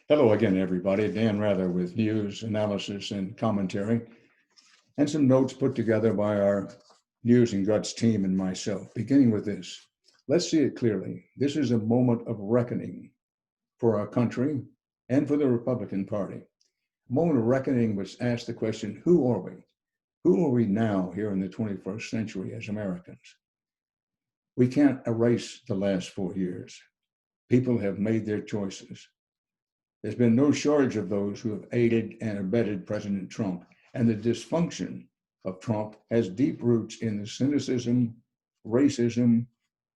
Hello again, everybody. Dan Rather with news, analysis, and commentary, and some notes put together by our News and Guts team and myself. Beginning with this, let's see it clearly. This is a moment of reckoning for our country and for the Republican Party. A moment of reckoning which asks the question, who are we? Who are we now here in the 21st century as Americans? We can't erase the last 4 years. People have made their choices. There's been no shortage of those who have aided and abetted President Trump, and the dysfunction of Trump has deep roots in the cynicism, racism,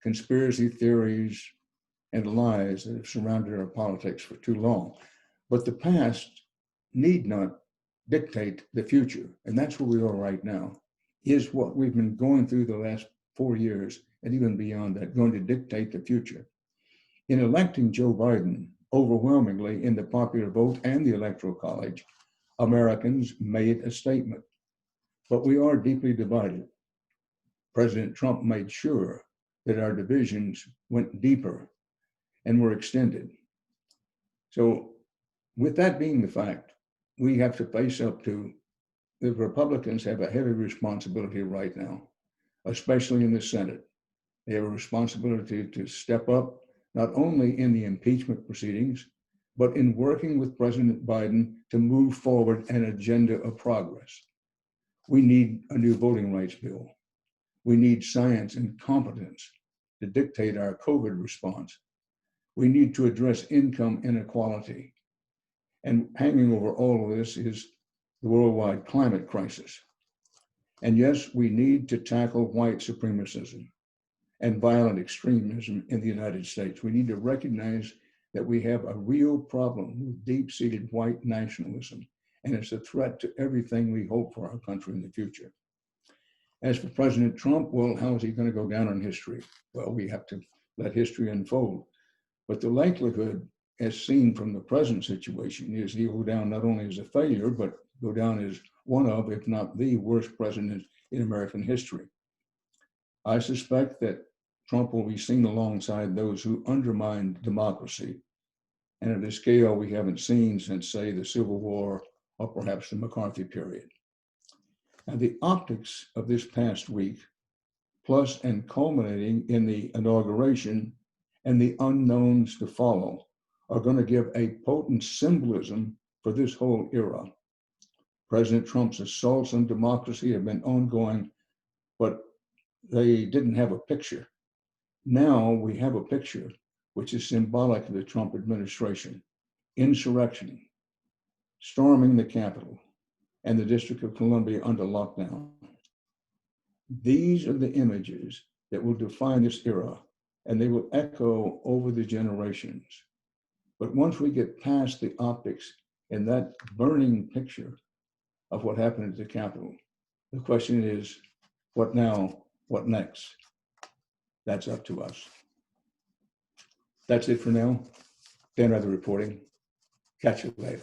conspiracy theories, and lies that have surrounded our politics for too long. But the past need not dictate the future, and that's where we are right now. Is what we've been going through the last 4 years, and even beyond that, going to dictate the future? In electing Joe Biden, overwhelmingly in the popular vote and the Electoral College, Americans made a statement. But we are deeply divided. President Trump made sure that our divisions went deeper and were extended. So, with that being the fact, we have to face up to the Republicans have a heavy responsibility right now, especially in the Senate. They have a responsibility to step up not only in the impeachment proceedings, but in working with President Biden to move forward an agenda of progress. We need a new voting rights bill. We need science and competence to dictate our COVID response. We need to address income inequality. And hanging over all of this is the worldwide climate crisis. And yes, we need to tackle white supremacism and violent extremism in the United States. We need to recognize that we have a real problem with deep-seated white nationalism, and it's a threat to everything we hope for our country in the future. As for President Trump, well, how is he going to go down in history? Well, we have to let history unfold. But the likelihood, as seen from the present situation, is he will go down not only as a failure, but go down as one of, if not the worst president in American history. I suspect that Trump will be seen alongside those who undermined democracy, and at a scale we haven't seen since, say, the Civil War or perhaps the McCarthy period. And the optics of this past week, plus and culminating in the inauguration and the unknowns to follow, are going to give a potent symbolism for this whole era. President Trump's assaults on democracy have been ongoing, but they didn't have a picture. Now we have a picture which is symbolic of the Trump administration: insurrection, storming the Capitol, and the District of Columbia under lockdown. These are the images that will define this era, and they will echo over the generations. But once we get past the optics and that burning picture of what happened at the Capitol, the question is, what now? What next? That's up to us. That's it for now. Dan Rather reporting. Catch you later.